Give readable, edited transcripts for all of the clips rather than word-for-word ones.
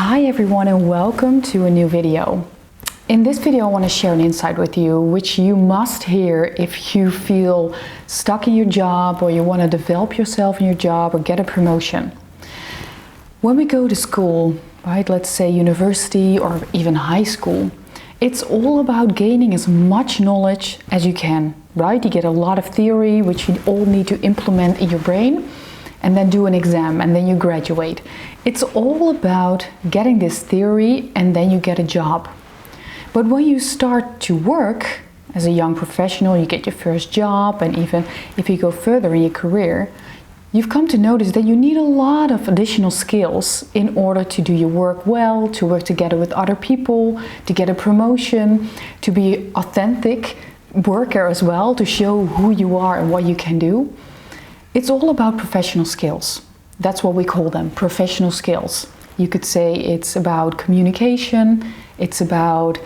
Hi everyone and welcome to a new video. In this video I want to share an insight with you which you must hear if you feel stuck in your job or you want to develop yourself in your job or get a promotion. When we go to school, right, let's say university or even high school, it's all about gaining as much knowledge as you can, right? You get a lot of theory which you all need to implement in your brain and then do an exam and then you graduate. It's all about getting this theory and then you get a job. But when you start to work as a young professional, you get your first job, and even if you go further in your career, you've come to notice that you need a lot of additional skills in order to do your work well, to work together with other people, to get a promotion, to be authentic worker as well, to show who you are and what you can do. It's all about professional skills. That's what we call them, professional skills. You could say it's about communication, it's about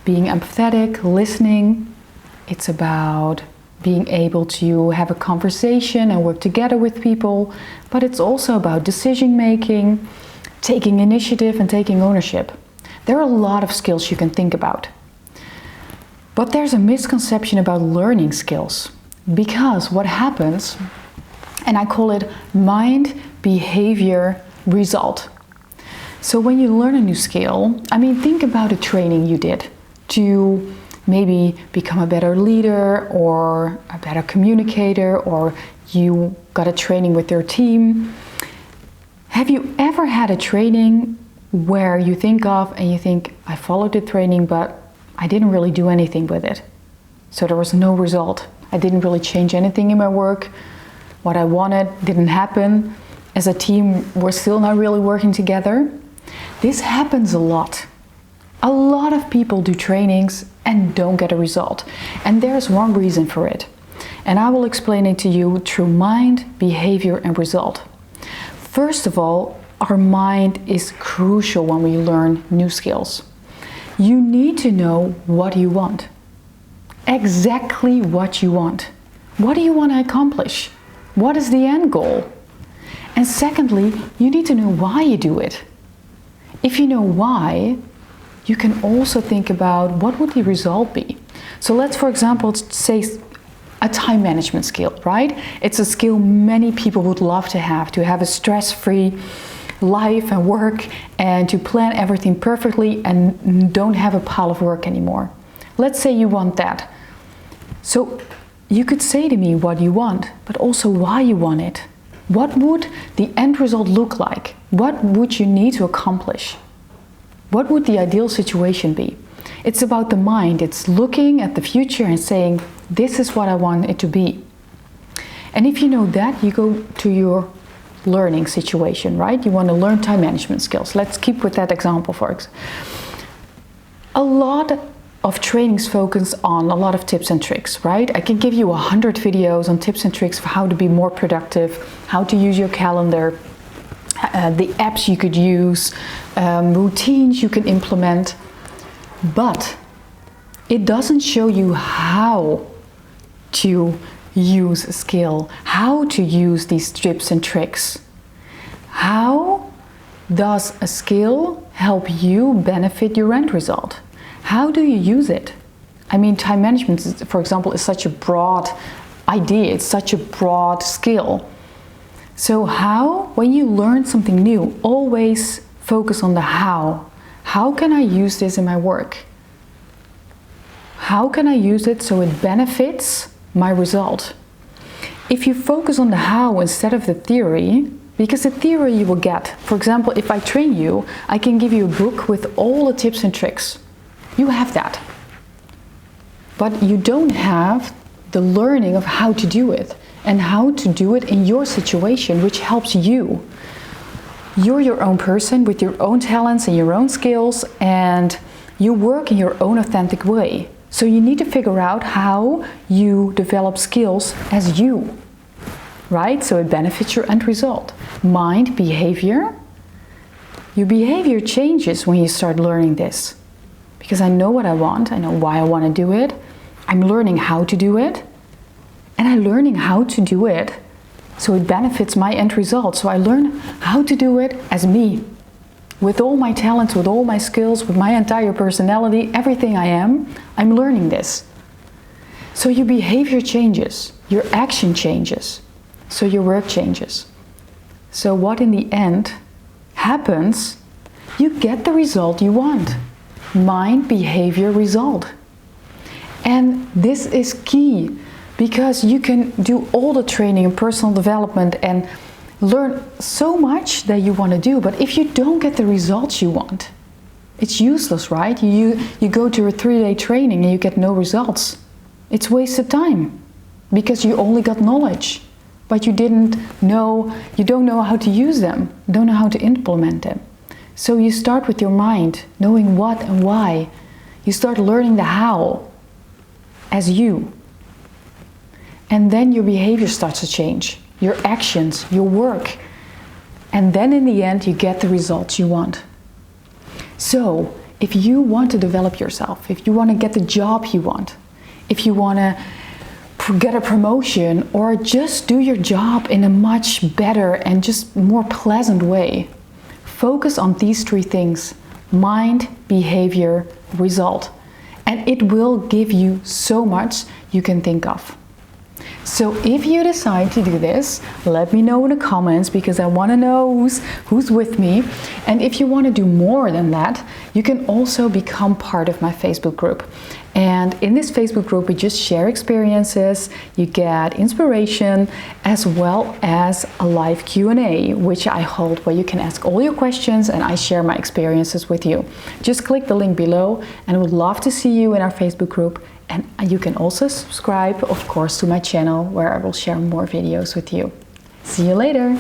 being empathetic, listening, it's about being able to have a conversation and work together with people, but it's also about decision making, taking initiative and taking ownership. There are a lot of skills you can think about. But there's a misconception about learning skills, because what happens, and I call it mind, behavior, result. So when you learn a new skill, think about a training you did to maybe become a better leader or a better communicator, or you got a training with your team. Have you ever had a training where you think of and you think, I followed the training, but I didn't really do anything with it. So there was no result. I didn't really change anything in my work. What I wanted didn't happen. As a team, we're still not really working together. This happens a lot. A lot of people do trainings and don't get a result. And there's one reason for it. And I will explain it to you through mind, behavior, and result. First of all, our mind is crucial when we learn new skills. You need to know what you want. Exactly what you want. What do you want to accomplish? What is the end goal? And secondly, you need to know why you do it. If you know why, you can also think about what would the result be. So let's, for example, say a time management skill, right? It's a skill many people would love to have a stress-free life and work and to plan everything perfectly and don't have a pile of work anymore. Let's say you want that. So you could say to me what you want, but also why you want it. What would the end result look like? What would you need to accomplish? What would the ideal situation be? It's about the mind. It's looking at the future and saying, this is what I want it to be. And if you know that, you go to your learning situation, right? You want to learn time management skills. Let's keep with that example, for example. A lot of trainings focus on a lot of tips and tricks, right? I can give you 100 videos on tips and tricks for how to be more productive, how to use your calendar, the apps you could use, routines you can implement, but it doesn't show you how to use a skill, how to use these tips and tricks. How does a skill help you benefit your end result? How do you use it? Time management, for example, is such a broad idea. It's such a broad skill. So how, when you learn something new, always focus on the how. How can I use this in my work? How can I use it so it benefits my result? If you focus on the how instead of the theory, because the theory you will get, for example, if I train you, I can give you a book with all the tips and tricks. You have that. But you don't have the learning of how to do it and how to do it in your situation, which helps you. You're your own person with your own talents and your own skills, and you work in your own authentic way. So you need to figure out how you develop skills as you, right? So it benefits your end result. Mind, behavior. Your behavior changes when you start learning this. Because I know what I want, I know why I want to do it, I'm learning how to do it, and I'm learning how to do it so it benefits my end result. So I learn how to do it as me. with all my talents, with all my skills, with my entire personality, everything I am, I'm learning this. So your behavior changes, your action changes, so your work changes. So what in the end happens, you get the result you want. Mind, behavior, result. And this is key because you can do all the training and personal development and learn so much that you want to do, but if you don't get the results you want, it's useless, right? You go to a 3-day training and you get no results. It's wasted time because you only got knowledge, but you don't know how to use them, don't know how to implement them. So you start with your mind, knowing what and why. You start learning the how as you. And then your behavior starts to change, your actions, your work. And then in the end, you get the results you want. So if you want to develop yourself, if you want to get the job you want, if you want to get a promotion or just do your job in a much better and just more pleasant way, focus on these 3 things: mind, behavior, result. And it will give you so much you can think of. So if you decide to do this, let me know in the comments because I want to know who's with me. And if you want to do more than that, you can also become part of my Facebook group. And in this Facebook group, we just share experiences, you get inspiration, as well as a live Q&A, which I hold where you can ask all your questions and I share my experiences with you. Just click the link below and I would love to see you in our Facebook group. And you can also subscribe, of course, to my channel where I will share more videos with you. See you later!